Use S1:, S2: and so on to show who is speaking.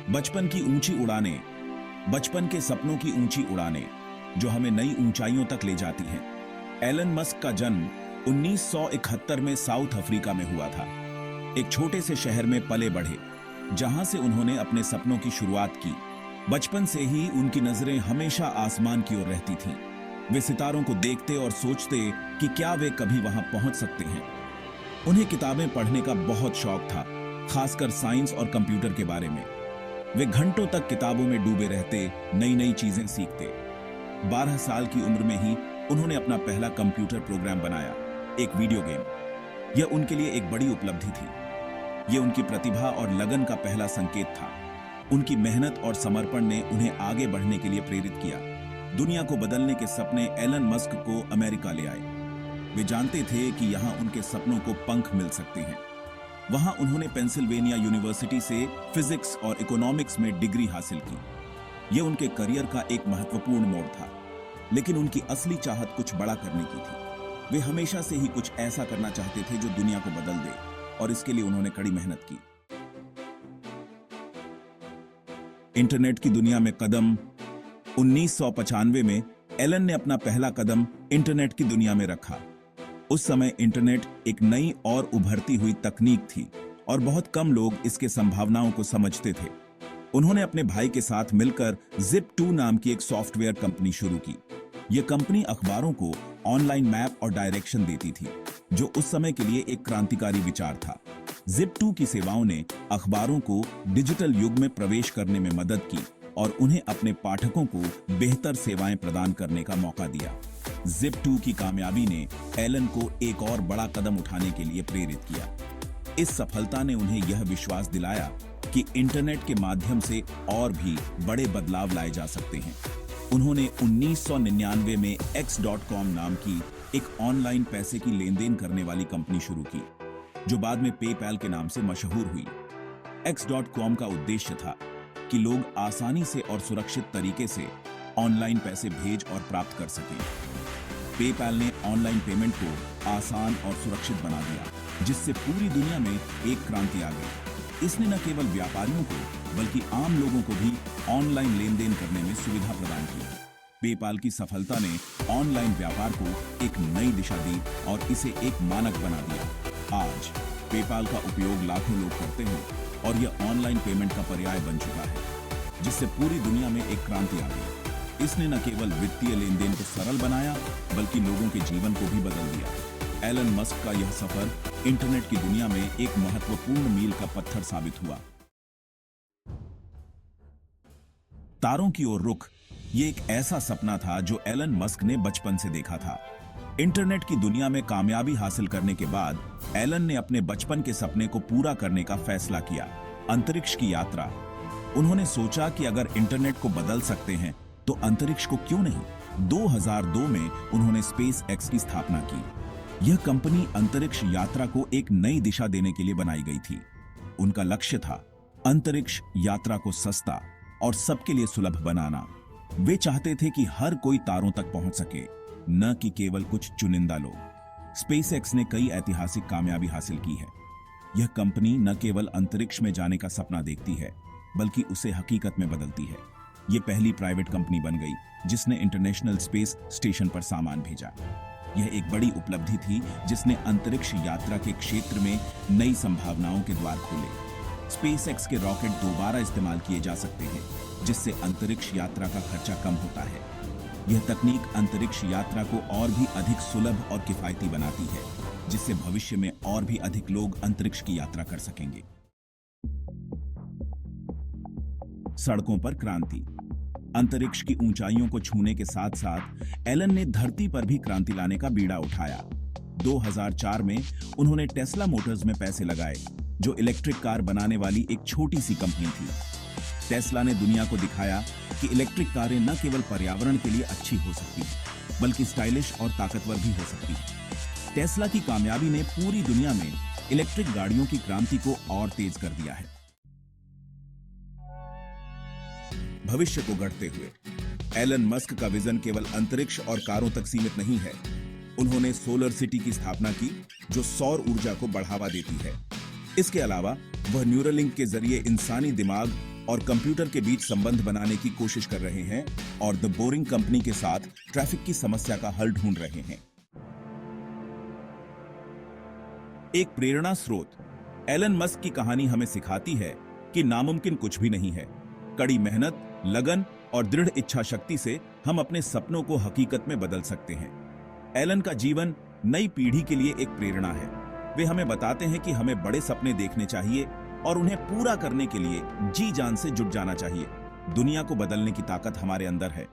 S1: बचपन की ऊंची उड़ानें, बचपन के सपनों की ऊंची उड़ानें जो हमें नई ऊंचाइयों तक ले जाती हैं। एलन मस्क का जन्म 1971 में साउथ अफ्रीका में हुआ था। एक छोटे से शहर में पले बढ़े, जहां से उन्होंने अपने सपनों की शुरुआत की। बचपन से ही उनकी नजरें हमेशा आसमान की ओर रहती थीं। वे सितारों को देखते और सोचते कि क्या वे कभी वहां पहुंच सकते हैं। उन्हें किताबें पढ़ने का बहुत शौक था, खासकर साइंस और कंप्यूटर के बारे में। वे घंटों तक किताबों में डूबे रहते, नई नई चीजें सीखते। 12 साल की उम्र में ही उन्होंने अपना पहला कंप्यूटर प्रोग्राम बनाया, एक वीडियो गेम। यह उनके लिए एक बड़ी उपलब्धि थी। यह उनकी प्रतिभा और लगन का पहला संकेत था। उनकी मेहनत और समर्पण ने उन्हें आगे बढ़ने के लिए प्रेरित किया। दुनिया को बदलने के सपने एलन मस्क को अमेरिका ले आए। वे जानते थे कि यहां उनके सपनों को पंख मिल सकते हैं। वहां उन्होंने पेंसिल्वेनिया यूनिवर्सिटी से फिजिक्स और इकोनॉमिक्स में डिग्री हासिल की। यह उनके करियर का एक महत्वपूर्ण मोड़ था। लेकिन उनकी असली चाहत कुछ बड़ा करने की थी। वे हमेशा से ही कुछ ऐसा करना चाहते थे जो दुनिया को बदल दे, और इसके लिए उन्होंने कड़ी मेहनत की। इंटरनेट की दुनिया में कदम। 1995 में एलन ने अपना पहला कदम इंटरनेट की दुनिया में रखा। उस समय इंटरनेट एक नई और उभरती हुई तकनीक थी और बहुत कम लोग इसके संभावनाओं को समझते थे। उन्होंने अपने भाई के साथ मिलकर Zip2 नाम की एक सॉफ्टवेयर कंपनी शुरू की। यह कंपनी अखबारों को ऑनलाइन मैप और डायरेक्शन देती थी, जो उस समय के लिए एक क्रांतिकारी विचार था। Zip2 की सेवाओं ने अखबारों को डिजिटल युग में प्रवेश करने में मदद की और उन्हें अपने पाठकों को बेहतर सेवाएं प्रदान करने का मौका दिया। Zip2 की कामयाबी ने एलन को एक और बड़ा कदम उठाने के लिए प्रेरित किया। इस सफलता ने उन्हें यह विश्वास दिलाया कि इंटरनेट के माध्यम से और भी बड़े बदलाव लाए जा सकते हैं। उन्होंने 1999 में X.com नाम की एक ऑनलाइन पैसे की लेनदेन करने वाली कंपनी शुरू की, जो बाद में पेपैल के नाम से मशहूर हुई। X.com का उद्देश्य था कि लोग आसानी से और सुरक्षित तरीके से ऑनलाइन पैसे भेज और प्राप्त कर सकें। पेपैल ने ऑनलाइन पेमेंट को आसान और सुरक्षित बना दिया, जिससे पूरी दुनिया में एक क्रांति आ गई। इसने न केवल व्यापारियों को बल्कि आम लोगों को भी ऑनलाइन लेन देन करने में सुविधा प्रदान की। पेपैल की सफलता ने ऑनलाइन व्यापार को एक नई दिशा दी और इसे एक मानक बना दिया। आज पेपैल का उपयोग लाखों लोग करते हैं और यह ऑनलाइन पेमेंट का पर्याय बन चुका है, जिससे पूरी दुनिया में एक क्रांति आ गई। इसने न केवल वित्तीय लेन देन को सरल बनाया, बल्कि लोगों के जीवन को भी बदल दिया। एलन मस्क का यह सफर इंटरनेट की दुनिया में एक महत्वपूर्ण मील का पत्थर साबित हुआ। तारों की ओर रुख, ये एक ऐसा सपना था जो एलन मस्क ने बचपन से देखा था। इंटरनेट की दुनिया में कामयाबी हासिल करने के बाद एलन ने अपने बचपन के सपने को पूरा करने का फैसला किया, अंतरिक्ष की यात्रा। उन्होंने सोचा कि अगर इंटरनेट को बदल सकते हैं तो अंतरिक्ष को क्यों नहीं। 2002 में उन्होंने स्पेस एक्स की स्थापना की। यह कंपनी अंतरिक्ष यात्रा को एक नई दिशा देने के लिए बनाई गई थी। उनका लक्ष्य था अंतरिक्ष यात्रा को सस्ता और सबके लिए सुलभ बनाना। वे चाहते थे कि हर कोई तारों तक पहुंच सके, न कि केवल कुछ चुनिंदा लोग। स्पेस एक्स ने कई ऐतिहासिक कामयाबी हासिल की है। यह कंपनी न केवल अंतरिक्ष में जाने का सपना देखती है, बल्कि उसे हकीकत में बदलती है। ये पहली प्राइवेट कंपनी बन गई जिसने इंटरनेशनल स्पेस स्टेशन पर सामान भेजा। यह एक बड़ी उपलब्धि थी जिसने अंतरिक्ष यात्रा के क्षेत्र में नई संभावनाओं के द्वार खोले। स्पेस एक्स के रॉकेट दोबारा इस्तेमाल किए जा सकते हैं, जिससे अंतरिक्ष यात्रा का खर्चा कम होता है। यह तकनीक अंतरिक्ष यात्रा को और भी अधिक सुलभ और किफायती बनाती है, जिससे भविष्य में और भी अधिक लोग अंतरिक्ष की यात्रा कर सकेंगे। सड़कों पर क्रांति। अंतरिक्ष की ऊंचाइयों को छूने के साथ साथ एलन ने धरती पर भी क्रांति लाने का बीड़ा उठाया। 2004 में उन्होंने टेस्ला मोटर्स में पैसे लगाए, जो इलेक्ट्रिक कार बनाने वाली एक छोटी सी कंपनी थी। टेस्ला ने दुनिया को दिखाया कि इलेक्ट्रिक कारें न केवल पर्यावरण के लिए अच्छी हो सकती हैं, बल्कि स्टाइलिश और ताकतवर भी हो सकती हैं। टेस्ला की कामयाबी ने पूरी दुनिया में इलेक्ट्रिक गाड़ियों की क्रांति को और तेज कर दिया है। भविष्य को गढ़ते हुए एलन मस्क का विजन केवल अंतरिक्ष और कारों तक सीमित नहीं है। उन्होंने सोलर सिटी की स्थापना की, जो सौर ऊर्जा को बढ़ावा देती है। इसके अलावा वह न्यूरालिंक के जरिए इंसानी दिमाग और कंप्यूटर के बीच संबंध बनाने की कोशिश कर रहे हैं और द बोरिंग कंपनी के साथ ट्रैफिक की समस्या का हल ढूंढ रहे हैं। एक प्रेरणा स्रोत। एलन मस्क की कहानी हमें सिखाती है कि नामुमकिन कुछ भी नहीं है। कड़ी मेहनत, लगन और दृढ़ इच्छा शक्ति से हम अपने सपनों को हकीकत में बदल सकते हैं। एलन का जीवन नई पीढ़ी के लिए एक प्रेरणा है। वे हमें बताते हैं कि हमें बड़े सपने देखने चाहिए और उन्हें पूरा करने के लिए जी जान से जुट जाना चाहिए। दुनिया को बदलने की ताकत हमारे अंदर है।